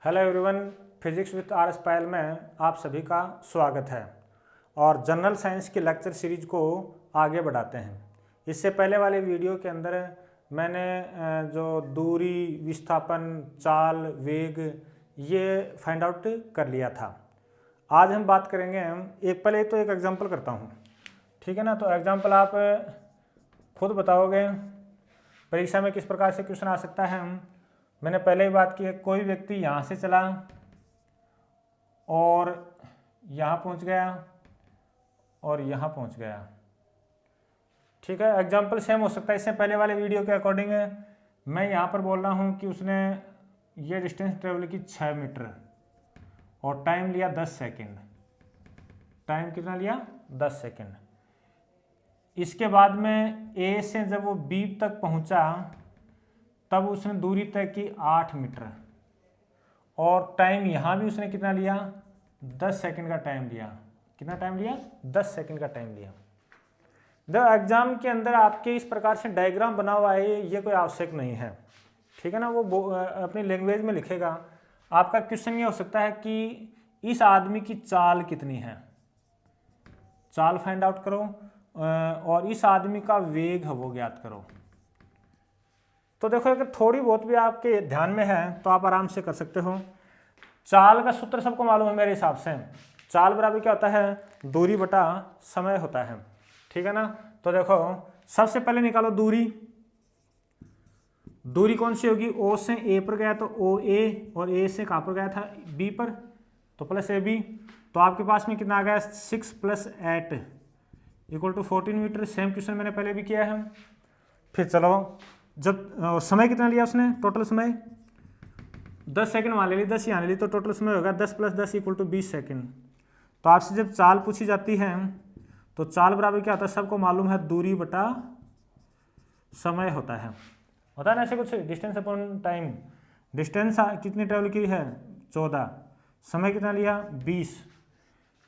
Hello everyone, physics with R S Payal में आप सभी का स्वागत है। और जनरल साइंस की लेक्चर सीरीज को आगे बढ़ाते हैं। इससे पहले वाले वीडियो के अंदर मैंने जो दूरी, विस्थापन, चाल, वेग ये फाइंड आउट कर लिया था। आज हम बात करेंगे, पहले एक एग्जांपल करता हूँ, ठीक है ना। तो एग्जांपल आप खुद बताओगे परीक्षा में किस प्रकार से क्वेश्चन आ सकता है। मैंने पहले ही बात की है, कोई व्यक्ति यहाँ से चला और यहाँ पहुँच गया और यहाँ पहुँच गया, ठीक है। एग्जाम्पल सेम हो सकता है। इससे पहले वाले वीडियो के अकॉर्डिंग मैं यहाँ पर बोल रहा हूँ कि उसने ये डिस्टेंस ट्रेवल की 6 मीटर और टाइम लिया 10 सेकेंड। टाइम कितना लिया? 10 सेकेंड। इसके बाद में ए से जब वो बी तक पहुँचा तब उसने दूरी तय की 8 मीटर और टाइम यहाँ भी उसने कितना लिया? 10 सेकंड का टाइम लिया। कितना टाइम लिया? 10 सेकंड का टाइम लिया। जब एग्जाम के अंदर आपके इस प्रकार से डायग्राम बना हुआ है, ये कोई आवश्यक नहीं है, ठीक है ना। वो अपनी लैंग्वेज में लिखेगा। आपका क्वेश्चन ये हो सकता है कि इस आदमी की चाल कितनी है, चाल फाइंड आउट करो, और इस आदमी का वेग है वो ज्ञात करो। तो देखो, अगर थोड़ी बहुत भी आपके ध्यान में है तो आप आराम से कर सकते हो। चाल का सूत्र सबको मालूम है मेरे हिसाब से। चाल बराबर क्या होता है? दूरी बटा समय होता है, ठीक है ना। तो देखो, सबसे पहले निकालो दूरी। दूरी कौन सी होगी? ओ से ए पर गया तो ओ ए, और ए से कहाँ पर गया था? बी पर, तो प्लस ए बी। तो आपके पास में कितना आ गया? 6 + 8 = 14 मीटर। सेम क्वेश्चन मैंने पहले भी किया है। फिर चलो, जब समय कितना लिया उसने? टोटल समय 10 सेकंड मान ली, 10 यहाँ ले ली, तो टोटल समय होगा 10 + 10 = 20 सेकंड। तो आपसे जब चाल पूछी जाती है तो चाल बराबर क्या होता है? सबको मालूम है, दूरी बटा समय होता है ना ऐसे कुछ। Distance upon time. डिस्टेंस कितनी ट्रेवल की है? 14। समय कितना लिया? 20।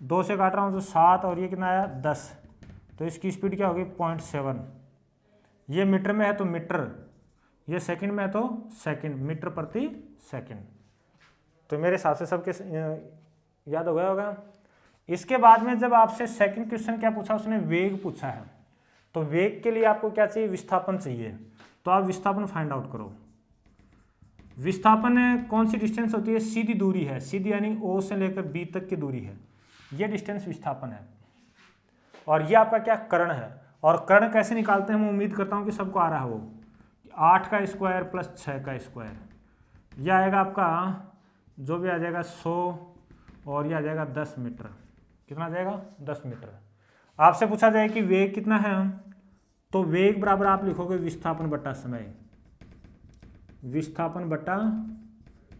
2 से काट रहा हूँ तो 7, और ये कितना आया? 10। तो इसकी स्पीड क्या होगी? 0.7। ये मीटर में है तो मीटर, ये सेकंड में है तो सेकंड, मीटर प्रति सेकंड। तो मेरे हिसाब से सबके याद हो गया होगा। इसके बाद में जब आपसे सेकंड क्वेश्चन क्या पूछा? उसने वेग पूछा है। तो वेग के लिए आपको क्या चाहिए? विस्थापन चाहिए। तो आप विस्थापन फाइंड आउट करो। विस्थापन कौन सी डिस्टेंस होती है? सीधी दूरी है, सीधी यानी ओ से लेकर बी तक की दूरी है, ये डिस्टेंस विस्थापन है। और ये आपका क्या? कर्ण है। और कर्ण कैसे निकालते हैं? मैं उम्मीद करता हूँ कि सबको आ रहा है वो। 8 का स्क्वायर प्लस 6 का स्क्वायर, यह आएगा आपका जो भी आ जाएगा 100, और यह आ जाएगा 10 मीटर। कितना आ जाएगा? 10 मीटर। आपसे पूछा जाए कि वेग कितना है, तो वेग बराबर आप लिखोगे विस्थापन बटा समय। विस्थापन बटा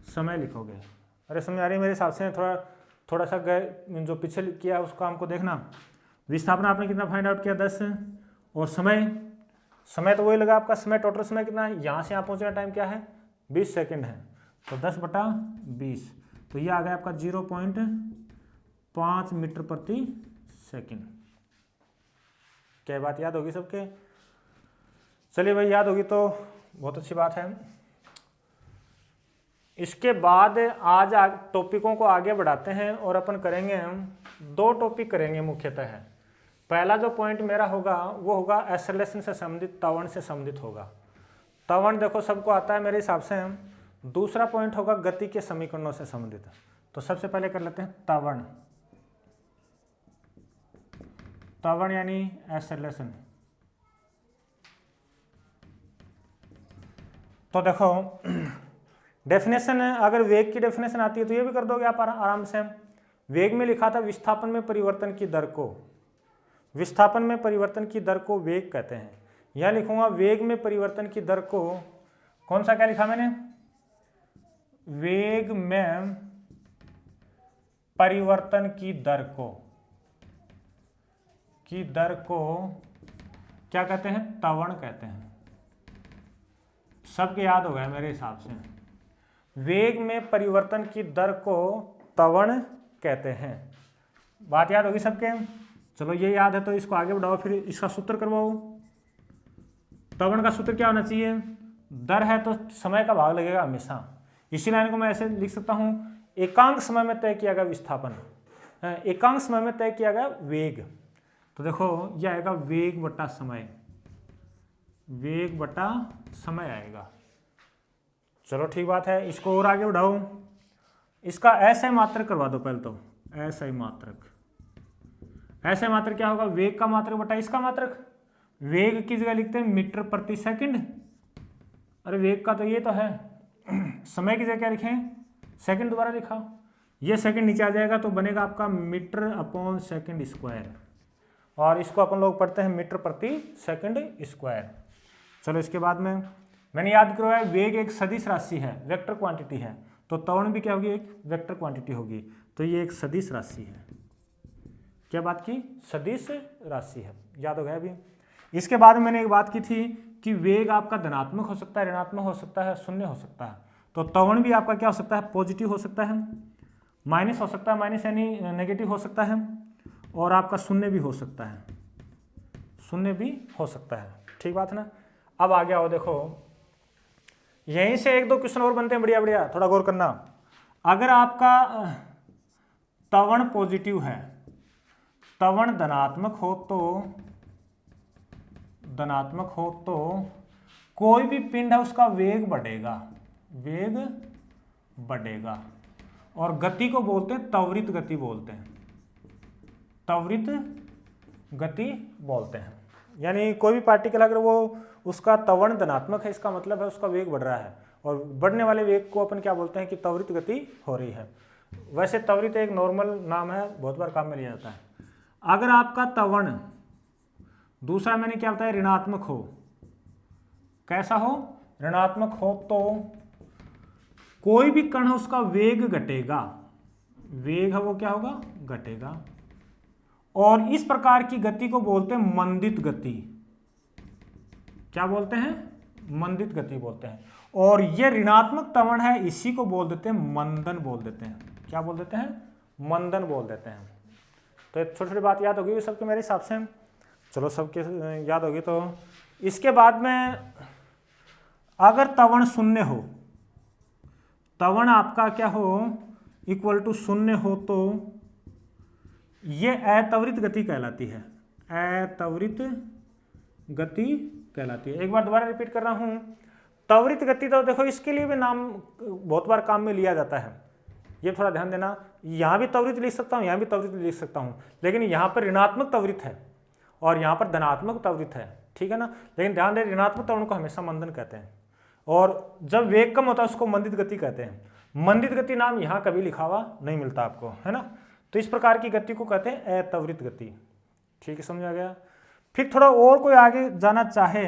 समय लिखोगे। अरे समझ आ रही है मेरे हिसाब से? थोड़ा सा जो पीछे किया उस काम को देखना। विस्थापन आपने कितना फाइंड आउट किया? 10। और समय तो वही लगा आपका। समय टोटल समय कितना है? यहाँ से यहाँ पहुँचने का टाइम क्या है? 20 सेकंड है। तो 10 बटा 20, तो ये आ गया आपका 0.5 मीटर प्रति सेकंड। क्या बात याद होगी सबके? चलिए भाई, याद होगी तो बहुत अच्छी बात है। इसके बाद आज टॉपिकों को आगे बढ़ाते हैं और अपन करेंगे, 2 टॉपिक करेंगे मुख्यतः। पहला जो पॉइंट मेरा होगा वो होगा एक्सेलरेशन से संबंधित, त्वरण से संबंधित होगा। त्वरण देखो सबको आता है मेरे हिसाब से। दूसरा पॉइंट होगा गति के समीकरणों से संबंधित। तो सबसे पहले कर लेते हैं त्वरण। त्वरण यानी एक्सेलरेशन। तो देखो, डेफिनेशन है, अगर वेग की डेफिनेशन आती है तो ये भी कर दोगे आप आराम से। वेग में लिखा था विस्थापन में परिवर्तन की दर को, विस्थापन में परिवर्तन की दर को वेग कहते हैं। यह लिखूंगा वेग में परिवर्तन की दर को, कौन सा क्या लिखा मैंने? वेग में परिवर्तन की दर को क्या कहते हैं? त्वरण कहते हैं। सबके याद हो गया मेरे हिसाब से। वेग में परिवर्तन की दर को त्वरण कहते हैं। बात याद होगी सबके? चलो, ये याद है तो इसको आगे बढ़ाओ, फिर इसका सूत्र करवाओ। त्वरण का सूत्र क्या होना चाहिए? दर है तो समय का भाग लगेगा हमेशा। इसी लाइन को मैं ऐसे लिख सकता हूँ, एकांक समय में तय किया गया विस्थापन, एकांक समय में तय किया गया वेग। तो देखो यह आएगा वेग बटा समय, वेग बटा समय आएगा। चलो ठीक बात है, इसको और आगे बढ़ाओ, इसका ऐसे मात्रक करवा दो पहले तो, ऐसे मात्रक। ऐसे मात्रक क्या होगा, वेग का मात्रक बटा इसका मात्रक। वेग की जगह लिखते हैं मीटर प्रति सेकंड, अरे वेग का तो ये तो है, समय की जगह क्या लिखें, सेकंड दोबारा लिखा, ये सेकंड नीचे आ जाएगा तो बनेगा आपका मीटर अपॉन सेकंड स्क्वायर, और इसको अपन लोग पढ़ते हैं मीटर प्रति सेकंड स्क्वायर। चलो इसके बाद में मैंने याद करवाया वेग एक सदिश राशि है, वेक्टर क्वांटिटी है, तो त्वरण भी क्या होगी, एक वेक्टर क्वांटिटी होगी, तो ये एक सदिश राशि है। क्या बात की, सदिश राशि है, याद हो गया अभी। इसके बाद मैंने एक बात की थी कि वेग आपका धनात्मक हो सकता है, ऋणात्मक हो सकता है, शून्य हो सकता है, तो त्वरण भी आपका क्या हो सकता है, पॉजिटिव हो सकता है, माइनस हो सकता है, माइनस यानी नेगेटिव हो सकता है, और आपका शून्य भी हो सकता है, शून्य भी हो सकता है। ठीक बात है ना। अब आगे आओ, देखो यहीं से एक दो क्वेश्चन और बनते हैं, बढ़िया बढ़िया, थोड़ा गौर करना। अगर आपका त्वरण पॉजिटिव है, त्वरण धनात्मक हो तो कोई भी पिंड है उसका वेग बढ़ेगा, वेग बढ़ेगा, और गति को बोलते हैं त्वरित गति बोलते हैं, त्वरित गति बोलते हैं। यानी कोई भी पार्टिकल अगर वो उसका त्वरण धनात्मक है, इसका मतलब है उसका वेग बढ़ रहा है, और बढ़ने वाले वेग को अपन क्या बोलते हैं कि त्वरित गति हो रही है। वैसे त्वरित एक नॉर्मल नाम है, बहुत बार काम में लिया जाता है। अगर आपका त्वरण, दूसरा मैंने क्या बताया, ऋणात्मक हो, कैसा हो, ऋणात्मक हो, तो कोई भी कण है उसका वेग घटेगा, वेग है वो क्या होगा, घटेगा, और इस प्रकार की गति को बोलते हैं मंदित गति। क्या बोलते हैं, मंदित गति बोलते हैं। और ये ऋणात्मक त्वरण है, इसी को बोल देते हैं मंदन बोल देते हैं। क्या बोल देते हैं, मंदन बोल देते हैं। तो एक छोटी छोटी बात याद होगी सबके मेरे हिसाब से, चलो सबके याद होगी। तो इसके बाद में अगर त्वरण शून्य हो, त्वरण आपका क्या हो, इक्वल टू शून्य हो, तो ये अत्वरित गति कहलाती है, अत्वरित गति कहलाती है। एक बार दोबारा रिपीट कर रहा हूं, त्वरित गति, तो देखो इसके लिए भी नाम बहुत बार काम में लिया जाता है, ये थोड़ा ध्यान देना। यहां भी त्वरित लिख सकता हूं, यहां भी त्वरित लिख सकता हूं, लेकिन यहां पर ऋणात्मक त्वरित है और यहां पर धनात्मक त्वरित है, ठीक है ना। लेकिन ध्यान दें, ऋणात्मक त्वरण को हमेशा मंदन कहते हैं, और जब वेग कम होता है उसको मंदित गति कहते हैं। मंदित गति नाम यहां कभी लिखा हुआ नहीं मिलता आपको, है ना। तो इस प्रकार की गति को कहते हैं अत्वरित गति। ठीक है, समझ आ गया। फिर थोड़ा और कोई आगे जाना चाहे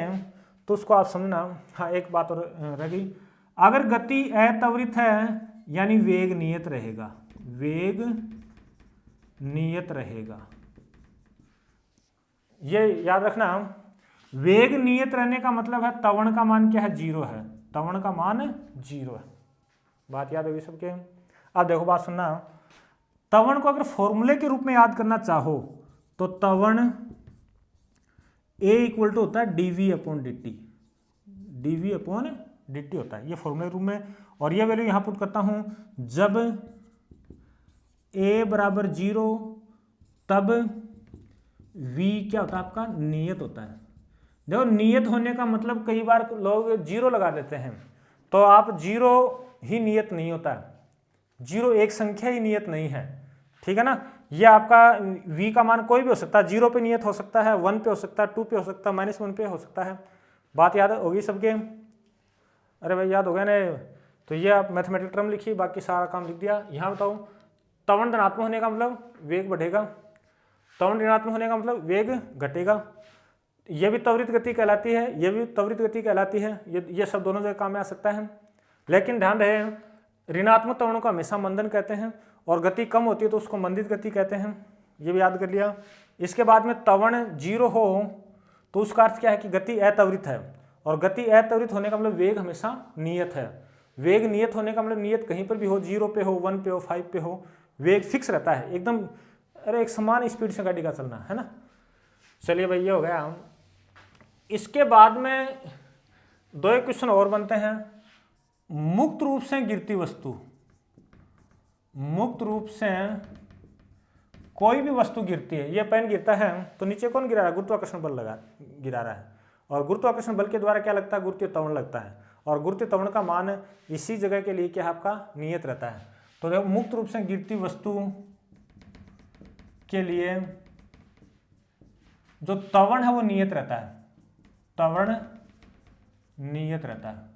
तो उसको आप समझना। हाँ, एक बात और रह गई, अगर गति अत्वरित है यानी वेग नियत रहेगा, वेग नियत रहेगा, ये याद रखना। वेग नियत रहने का मतलब है त्वरण का मान क्या है, जीरो है, त्वरण का मान जीरो है। बात याद होगी सबके। अब देखो बात सुनना, त्वरण को अगर फॉर्मूले के रूप में याद करना चाहो तो त्वरण A इक्वल टू होता है dv upon dt, dv upon dt होता है, ये फॉर्मूले रूप में। और ये वैल्यू यहां पुट करता हूं, जब A बराबर 0 तब v क्या होता है आपका, नियत होता है। देखो नियत होने का मतलब कई बार लोग जीरो लगा देते हैं, तो आप जीरो ही नियत नहीं होता है, जीरो एक संख्या ही नियत नहीं है, ठीक है ना। ये आपका v का मान कोई भी हो सकता है, 0 पे नियत हो सकता है, 1 पे हो सकता है, 2 पे हो सकता है, -1 पे हो सकता है। बात याद होगी सबके, अरे भाई याद हो गया ना। तो ये आप मैथमेटिकल टर्म लिखिए, बाकी सारा काम लिख दिया। यहाँ बताओ, त्वरण धनात्मक होने का मतलब वेग बढ़ेगा, त्वरण ऋणात्मक होने का मतलब वेग घटेगा। ये भी त्वरित गति कहलाती है, ये भी त्वरित गति कहलाती है, ये सब दोनों जगह काम में आ सकता है। लेकिन ध्यान रहे, ऋणात्मक त्वरणों को हमेशा मंदन कहते हैं, और गति कम होती है तो उसको मंदित गति कहते हैं, ये भी याद कर लिया। इसके बाद में त्वरण 0 हो तो उसका अर्थ क्या है कि गति अत्वरित है, और गति अत्वरित होने का मतलब वेग हमेशा नियत है। वेग नियत होने का मतलब नियत कहीं पर भी हो, 0 पे हो, 1 पे हो, 5 पे हो, वेग फिक्स रहता है एकदम, अरे एक समान स्पीड से गाड़ी का चलना है ना। चलिए भाई ये हो गया। इसके बाद में 2 क्वेश्चन और बनते हैं, मुक्त रूप से गिरती वस्तु, मुक्त रूप से कोई भी वस्तु गिरती है, ये पेन गिरता है तो नीचे कौन गिरा रहा है, गुरुत्वाकर्षण बल लगा गिरा रहा है, और गुरुत्वाकर्षण बल के द्वारा क्या लगता है, गुरुत्वीय त्वरण लगता है, और गुरुत्वीय त्वरण का मान इसी जगह के लिए क्या है आपका नियत रहता है। तो देखो मुक्त रूप से गिरती वस्तु के लिए जो त्वरण है वो नियत रहता है, त्वरण नियत रहता है।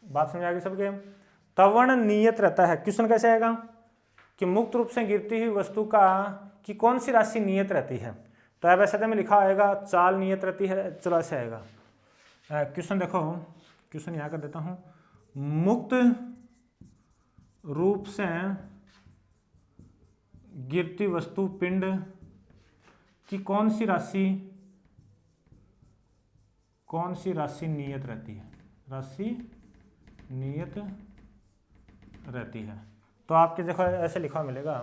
बात समझ आ गई सबके, त्वरण नियत रहता है। क्वेश्चन कैसे आएगा कि मुक्त रूप से गिरती हुई वस्तु का की कौन सी राशि नियत रहती है, तो ऐसे में लिखा आएगा चाल नियत रहती है। चलो ऐसे आएगा क्वेश्चन, देखो क्वेश्चन यहाँ कर देता हूँ, मुक्त रूप से गिरती वस्तु पिंड की कौन सी राशि नियत रहती है, राशि नियत रहती है। तो आपके देखो ऐसे लिखा मिलेगा,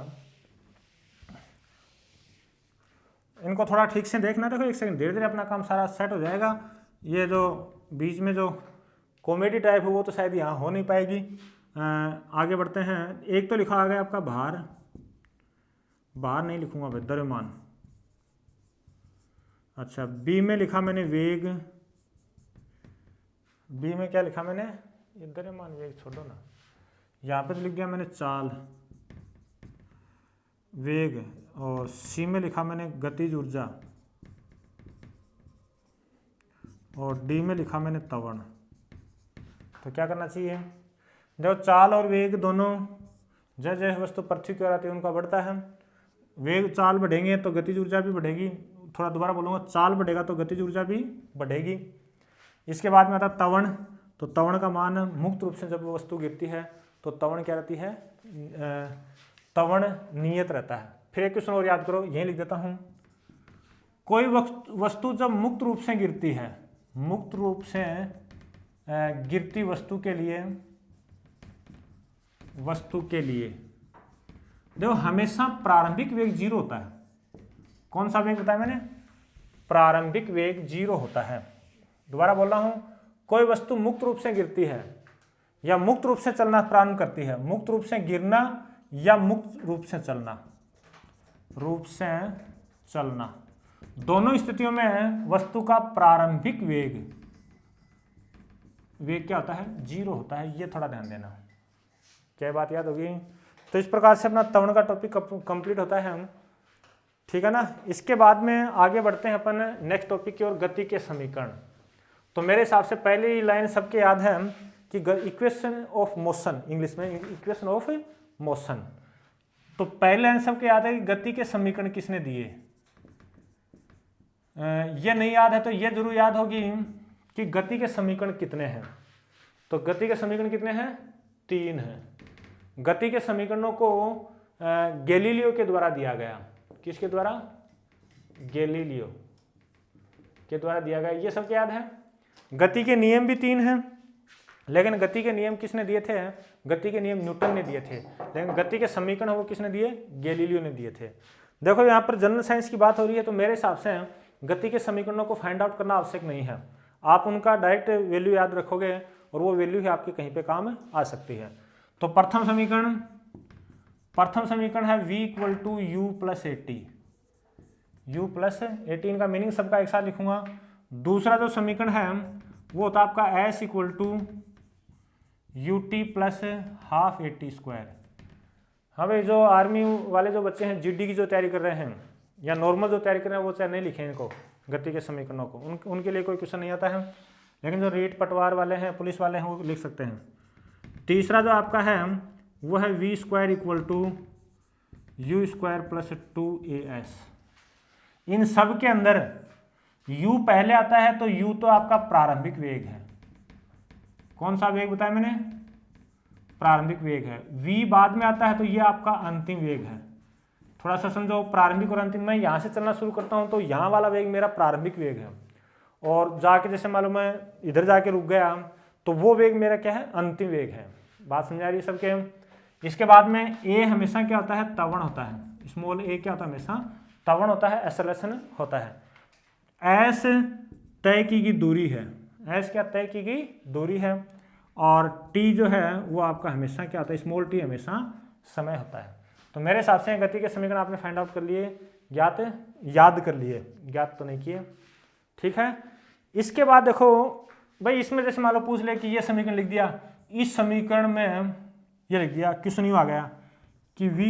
इनको थोड़ा ठीक से देखना, देखो एक सेकंड, धीरे धीरे अपना काम सारा सेट हो जाएगा। ये जो बीच में जो कॉमेडी टाइप है वो तो शायद यहाँ हो नहीं पाएगी। आगे बढ़ते हैं। एक तो लिखा आ गया आपका भार, भार नहीं लिखूंगा भाई, द्रव्यमान। अच्छा, बी में लिखा मैंने वेग, बी में क्या लिखा मैंने, ये द्रव्यमान वेग छोड़ो ना, यहाँ पे तो लिख दिया मैंने चाल वेग, और सी में लिखा मैंने गतिज ऊर्जा, और डी में लिखा मैंने त्वरण। तो क्या करना चाहिए, जब चाल और वेग दोनों जैसे जैसे वस्तु पृथ्वी की ओर आती है उनका बढ़ता है, वेग चाल बढ़ेंगे तो गतिज ऊर्जा भी बढ़ेगी। थोड़ा दोबारा बोलूँगा, चाल बढ़ेगा तो गतिज ऊर्जा भी बढ़ेगी। इसके बाद में आता है त्वरण। तो त्वरण का मान मुक्त रूप से जब वस्तु गिरती है तो त्वरण क्या रहती है, त्वरण नियत रहता है। फिर एक क्वेश्चन और याद करो, यही लिख देता हूँ, कोई वस्तु जब मुक्त रूप से गिरती है, मुक्त रूप से गिरती वस्तु के लिए देखो हमेशा प्रारंभिक वेग 0 होता है। कौन सा वेग बताया मैंने, प्रारंभिक वेग 0 होता है। दोबारा बोल रहा हूं, कोई वस्तु मुक्त रूप से गिरती है या मुक्त रूप से चलना प्रारंभ करती है, मुक्त रूप से गिरना या मुक्त रूप से चलना, दोनों स्थितियों में वस्तु का प्रारंभिक वेग क्या होता है, 0 होता है। ये थोड़ा ध्यान देना, क्या बात याद होगी। तो इस प्रकार से अपना त्वरण का टॉपिक कंप्लीट होता है हम, ठीक है ना। इसके बाद में आगे बढ़ते हैं अपन नेक्स्ट टॉपिक की ओर, गति के समीकरण। तो मेरे हिसाब से पहली लाइन सबके याद है कि इक्वेशन ऑफ मोशन, इंग्लिश में इक्वेशन ऑफ मोशन। तो पहली लाइन सबके याद है कि गति के समीकरण किसने दिए। ये नहीं याद है तो ये जरूर याद होगी कि गति के समीकरण कितने हैं। तो गति के समीकरण कितने हैं, 3 हैं। गति के समीकरणों को गैलीलियो के द्वारा दिया गया। किसके द्वारा, गैलीलियो के द्वारा दिया गया। ये सबके याद है। गति के नियम भी 3 हैं, लेकिन गति के नियम किसने दिए थे, गति के नियम न्यूटन ने दिए थे, लेकिन गति के समीकरण वो किसने दिए, गैलीलियो ने दिए थे। देखो यहाँ पर जनरल साइंस की बात हो रही है, तो मेरे हिसाब से गति के समीकरणों को फाइंड आउट करना आवश्यक नहीं है। आप उनका डायरेक्ट वैल्यू याद रखोगे और वो वैल्यू ही आपके कहीं पे काम आ सकती है। तो प्रथम समीकरण है v = u + 80, u + 80, इनका मीनिंग सबका एक साथ लिखूंगा। दूसरा जो समीकरण है वो होता है आपका s = ut + ½ AT²। हाँ भाई, जो आर्मी वाले जो बच्चे हैं, जीडी की जो तैयारी कर रहे हैं या नॉर्मल जो तैयारी कर रहे हैं, वो चाहे नहीं लिखें इनको गति के समीकरणों को, उनके लिए कोई क्वेश्चन नहीं आता है। लेकिन जो रीट पटवार वाले हैं, पुलिस वाले हैं, वो लिख सकते हैं। तीसरा जो आपका है वो है v² = u² + 2as। इन सब के अंदर u पहले आता है तो u तो आपका प्रारंभिक वेग है। कौन सा वेग बताया मैंने, प्रारंभिक वेग है। v बाद में आता है तो ये आपका अंतिम वेग है। थोड़ा सा समझो, प्रारंभिक और अंतिम। मैं यहाँ से चलना शुरू करता हूँ तो यहाँ वाला वेग मेरा प्रारंभिक वेग है, और जाके जैसे मालूम है इधर जाके रुक गया तो वो वेग मेरा क्या है, अंतिम वेग है। बात समझा रही है सबके। इसके बाद में a हमेशा क्या होता है, त्वरण होता है। स्मॉल a क्या होता है, हमेशा त्वरण होता है, एक्सेलरेशन होता है। s तय की गई दूरी है, s क्या तय की गई दूरी है, और टी जो है वो आपका हमेशा क्या होता है, स्मॉल टी हमेशा समय होता है। तो मेरे हिसाब से गति के समीकरण आपने फाइंड आउट कर लिए, याद कर लिए, ज्ञात तो नहीं किए, ठीक है। इसके बाद देखो भाई, इसमें जैसे मान लो पूछ ले कि ये समीकरण लिख दिया, इस समीकरण में ये लिख दिया, क्वेश्चन यू आ गया कि v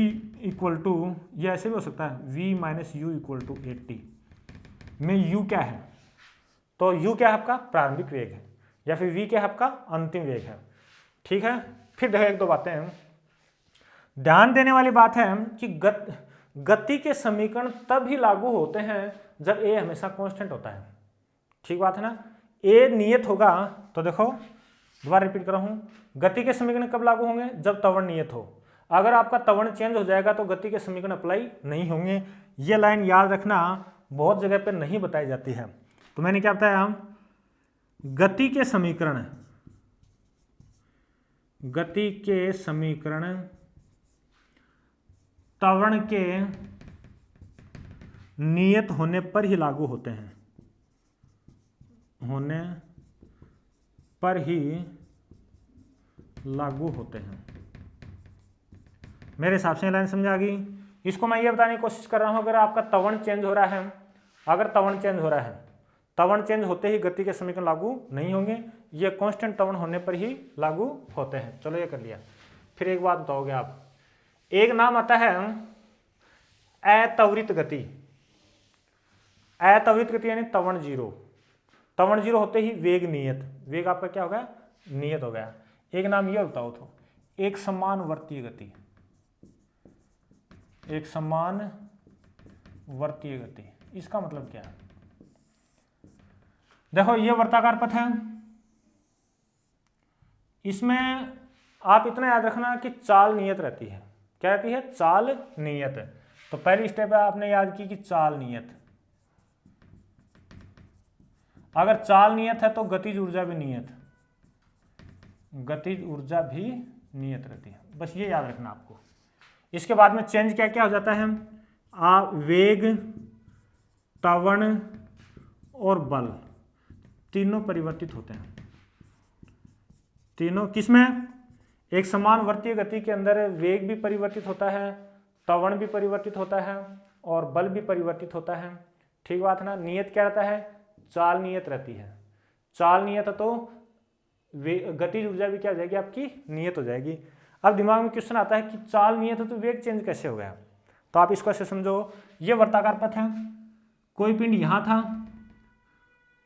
इक्वल टू, ये ऐसे भी हो सकता है v minus u equal to 80 में u क्या है, तो u क्या है आपका प्रारंभिक वेग है, या फिर v क्या है आपका अंतिम वेग है, ठीक है। फिर देखो एक दो बातें हैं, ध्यान देने वाली बात है कि गति के समीकरण तब ही लागू होते हैं जब a हमेशा कांस्टेंट होता है, ठीक बात है ना। a नियत होगा तो देखो दोबारा रिपीट कर रहा हूं, गति के समीकरण कब लागू होंगे, जब त्वरण नियत हो। अगर आपका त्वरण चेंज हो जाएगा तो गति के समीकरण अप्लाई नहीं होंगे। ये लाइन याद रखना, बहुत जगह पे नहीं बताई जाती है। तो मैंने क्या बताया, गति के समीकरण त्वरण के नियत होने पर ही लागू होते हैं, होने पर ही लागू होते हैं। मेरे हिसाब से लाइन समझ आ गई। इसको मैं ये बताने की कोशिश कर रहा हूं, अगर आपका त्वरण चेंज हो रहा है, त्वरण चेंज होते ही गति के समीकरण लागू नहीं होंगे, ये कांस्टेंट त्वरण होने पर ही लागू होते हैं। चलो ये कर लिया। फिर एक बात बताओगे आप, एक नाम आता है अत्वरित गति। अत्वरित गति यानी त्वरण जीरो होते ही वेग नियत, वेग आपका क्या हो गया, नियत हो गया। एक नाम ये बताओ तो, एक समानवर्तीय गति, इसका मतलब क्या है। देखो ये वर्ताकार पथ है, इसमें आप इतना याद रखना कि चाल नियत रहती है। क्या रहती है, चाल नियत। तो पहली स्टेप है आपने याद की कि चाल नियत, अगर चाल नियत है तो गतिज ऊर्जा भी नियत रहती है। बस ये याद रखना आपको। इसके बाद में चेंज क्या क्या हो जाता है, वेग, त्वरण और बल तीनों परिवर्तित होते हैं। तीनों किसमें, एक समानवर्तीय गति के अंदर वेग भी परिवर्तित होता है, त्वरण भी परिवर्तित होता है और बल भी परिवर्तित होता है, ठीक बात है ना। नियत क्या रहता है, चाल नियत रहती है। चाल नियत तो गतिज ऊर्जा भी क्या हो जाएगी आपकी, नियत हो जाएगी। अब दिमाग में क्वेश्चन आता है कि चाल नियत है तो वेग चेंज कैसे हो गया। तो आप इसको ऐसे समझो, ये वर्ताकार पथ है, कोई पिंड यहां था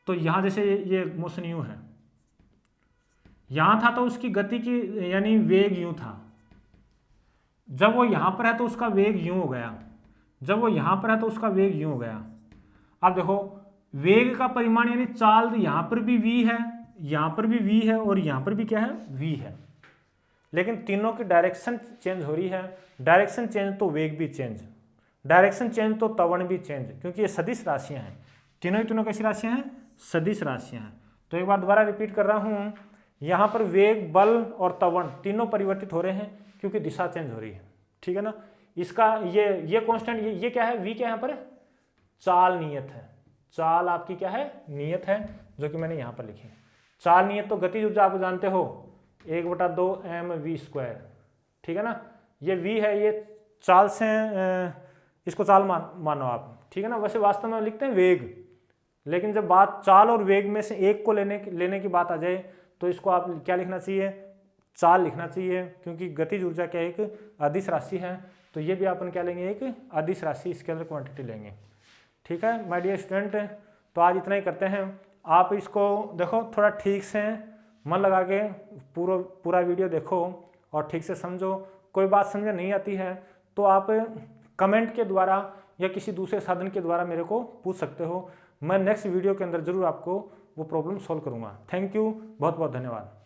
तो यहां जैसे ये मोशन यूं है, यहां था तो उसकी गति की यानी वेग यूं था, जब वो यहां पर है तो उसका वेग यूं हो गया, जब वो यहां पर है तो उसका वेग यूं हो गया। अब देखो वेग का परिमाण यानी चाल, यहां पर भी v है, यहां पर भी v है और यहां पर भी क्या है, v है, लेकिन तीनों की डायरेक्शन चेंज हो रही है। डायरेक्शन चेंज तो वेग भी चेंज, डायरेक्शन चेंज तो त्वरण भी चेंज, क्योंकि ये सदिश राशियां हैं। तीनों कैसी राशियां हैं, सदिश राशियां हैं। तो एक बार दोबारा रिपीट कर रहा हूं, यहां पर वेग, बल और त्वरण तीनों परिवर्तित हो रहे हैं क्योंकि दिशा चेंज हो रही है, ठीक है ना। इसका ये कांस्टेंट, ये क्या है, v क्या है, यहाँ पर चाल नियत है। चाल आपकी क्या है, नियत है, जो कि मैंने यहां पर लिखी है। चाल नियत तो गतिज ऊर्जा आप जानते हो 1/2 mv², ठीक है ना। ये v है, ये चाल से इसको चाल मानो आप, ठीक है ना। वैसे वास्तव में लिखते हैं वेग, लेकिन जब बात चाल और वेग में से एक को लेने की बात आ जाए तो इसको आप क्या लिखना चाहिए, चाल लिखना चाहिए, क्योंकि गतिज ऊर्जा क्या एक अदिश राशि है। तो ये भी अपन क्या लेंगे, एक अदिश राशि, स्केलर क्वांटिटी लेंगे, ठीक है माय डियर स्टूडेंट। तो आज इतना ही करते हैं। आप इसको देखो, थोड़ा ठीक से मन लगा के पूरा वीडियो देखो और ठीक से समझो। कोई बात समझ नहीं आती है तो आप कमेंट के द्वारा या किसी दूसरे साधन के द्वारा मेरे को पूछ सकते हो। मैं नेक्स्ट वीडियो के अंदर जरूर आपको वो प्रॉब्लम सॉल्व करूँगा। थैंक यू, बहुत बहुत धन्यवाद।